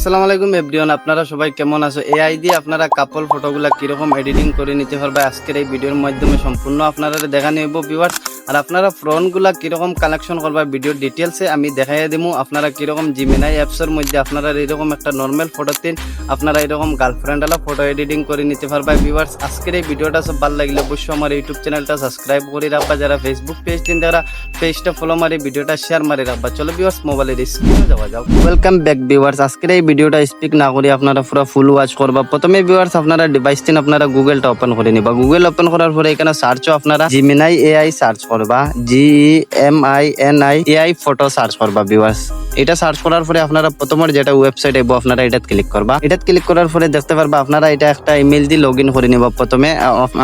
আসসালামু আলাইকুম এভরিওয়ান, আপনারা সবাই কেমন আছো? এআই দিয়ে আপনারা কাপল ফটোগুলা কিরকম এডিটিং করে নিতে পারবে আজকের এই ভিডিওর মাধ্যমে সম্পূর্ণ আপনারা দেখা নেব ভিউয়ার্স। আর আপনারা ফ্রন্টগুলা কিরকম কালেকশন করবা ভিডিওর ডিটেলসে আমি দেখাইয়া দিমু। আপনারা কিরকম জিমিনাই অ্যাপসের মধ্যে আপনারা এরকম একটা নর্মাল ফটো দিন, আপনারা এরকম গার্লফ্রেন্ডওয়ালা ফটো এডিটিং করে নিতে পারবা ভিউয়ার্স। আজকের এই ভিডিওটা সব ভালো লাগলে অবশ্যই আমার ইউটিউব চ্যানেলটা সাবস্ক্রাইব করে রাখবা, যারা ফেসবুক পেজ দিন তারা পেজটা ফলো মারি ভিডিওটা শেয়ার মারি রাখবা। চলো ভিউয়ার্স মোবাইলের স্ক্রিনে যাওয়া যাও। ওয়েলকাম ব্যাক ভিউয়ার্স, আজকের এই ভিডিওটা স্পিক না করি আপনারা পুরো ফুল ওয়াচ করবা। প্রথমে ভিউয়ার্স আপনারা ডিভাইস দিন, আপনারা গুগলটা ওপেন করে নিবা। গুগল ওপেন করার পরে এখানে সার্চও আপনারা জিমিনাই এআই সার্চ করবা, GEMINI এআই ফটো সার্চ করবা ভিউয়ার্স। এটা সার্চ করার পরে আপনারা প্রথমে যেটা ওয়েবসাইট আইবো আপনারা এটাত ক্লিক করবা। এটাত ক্লিক করার পরে দেখতে পারবা আপনারা এটা একটা ইমেল দিয়ে লগইন করে নিবা। প্রথমে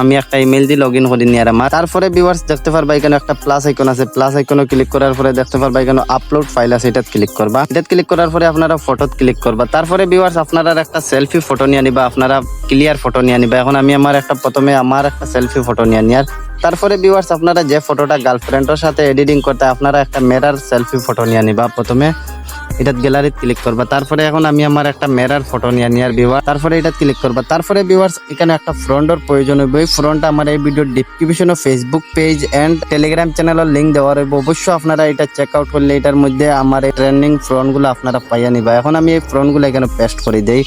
আমি একটা ইমেল দিয়ে লগইন করে নিয়ার আমার। তারপরে ভিউয়ার্স দেখতে পারবা এখানে একটা প্লাস আইকন আছে, প্লাস আইকনে ক্লিক করার পরে দেখতে পারবা এখানে আপলোড ফাইল আছে, এটাত ক্লিক করবা। এটাত ক্লিক করার পরে আপনারা ফটোত ক্লিক করবা। তারপরে ভিউয়ার্স আপনারা একটা সেলফি ফটো নিয়ে নিবা, আপনারা ক্লিয়ার ফটো নিয়ে নিবা। এখন আমি প্রথমে আমার একটা সেলফি ফটো নিয়ে নিয়ার। তারপরে ভিউয়ার্স আপনারা যে ফটোটা গার্লফ্রেন্ডের সাথে এডিটিং করতে আপনারা একটা মিরর সেলফি ফটো নিয়ে নিবা। প্রথমে এটাত গ্যালারিতে ক্লিক করবা। তারপরে এখন আমি আমার একটা মিরর ফটো নিয়ে নিয়ার ভিউয়ার। তারপরে এটাত ক্লিক করবা। তারপরে ভিউয়ার্স এখানে একটা ফ্রন্টের প্রয়োজন হইব। এই ফ্রন্টটা আমার এই ভিডিওর ডেসক্রিপশনে ফেসবুক পেজ এন্ড টেলিগ্রাম চ্যানেলের লিংক দেওয়া রইব। অবশ্যই আপনারা এটা চেক আউট করলে এটার মধ্যে আমার এই ট্রেন্ডিং ফ্রন্টগুলো আপনারা পাইয়া নিবা। এখন আমি এই ফ্রন্টগুলো এখানে পেস্ট করে দেই।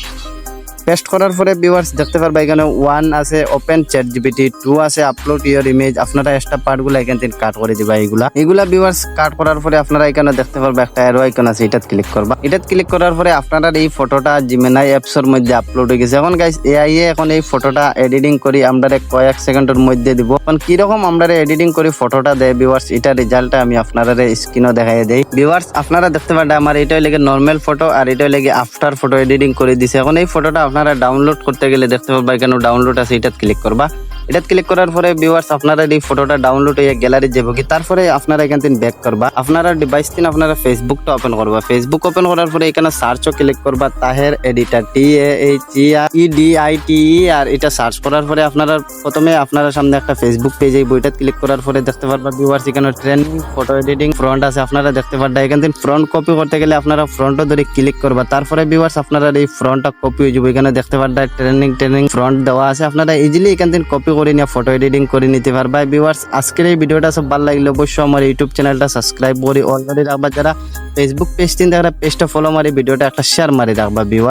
পেস্ট করার পরে ভিউয়ার্স দেখতে পারবা এখানে 1 আছে ওপেন ChatGPT, 2 আছে আপলোড ইওর ইমেজ। আপনারা এক্সট্রা পার্টগুলো এখান থেকে কাট করে দিবা। এগুলা ভিউয়ার্স কাট করার পরে আপনারা এখানে দেখতে পারবা একটা অ্যারো আইকন আছে, এটাত ক্লিক করবা। এটাত ক্লিক করার পরে আপনারা এই ফটোটা জিমিনাই অ্যাপসের মধ্যে আপলোড হয়ে গেছে। এখন গাইস এআই এখন এই ফটোটা এডিটিং করি আমরা কয়েক সেকেন্ডের মধ্যে দিব। এখন কিরকম আমরা এডিটিং করি ফটোটা দেয় ভিউয়ার্স, এটা রেজাল্টটা আমি আপনারা স্ক্রিনও দেখাই দেই। ভিউয়ার্স আপনারা দেখতে পারবা আমার এটাই লেগে নর্মাল ফটো আর এটাই লেগে আফটার ফটো এডিটিং করে দিছে। এখন এই ফটোটা আপনারা ডাউনলোড করতে গেলে দেখতে পারবা এখানে ডাউনলোড আছে, এটাত ক্লিক করবা। এটাত ক্লিক করার পরে ভিউয়ার্স আপনারা এই ফটোটা ডাউনলোড হয়ে গ্যালারি যাবো কি। তারপরে আপনারা এখান থেকে ব্যাক করবা। আপনারা ডিভাইস দিন আপনারা ফেসবুকটা ওপেন করবা। ফেসবুক ওপেন করার পরে এখানে সার্চও ক্লিক করবা, তাহের এডিটর TAHEREDITE আর এটা সার্চ করার পরে আপনারা প্রথমে আপনারা সামনে একটা ফেসবুক পেজ এই বইটা ক্লিক করার পরে দেখতে পারবা ভিউয়ার্স এখানে ট্রেন্ডিং ফটো এডিটিং ফ্রন্ট আছে, আপনারা দেখতে পারবা। এখান থেকে ফ্রন্ট কপি করতে গেলে আপনারা ফ্রন্টও ধরে ক্লিক করবা। তারপরে ভিউয়ার্স আপনারা এই ফ্রন্টটা কপি হয়ে যাবে। এখানে দেখতে পারবা ট্রেন্ডিং ফ্রন্ট দেওয়া আছে, আপনারা ইজিলি এখান থেকে কপি করে নিয়ে ফটো এডিটিং করে নিতে পারবা ভিউয়ার্স। আজকের এই ভিডিওটা সব ভালো লাগলে অবশ্যই আমার ইউটিউব চ্যানেলটা সাবস্ক্রাইব করে অলরেডি রাখবা, যারা ফেসবুক পেজ দিন তারা পেজটা ফলো মারি ভিডিওটা একটা শেয়ার মারি রাখবা ভিউয়ার্স।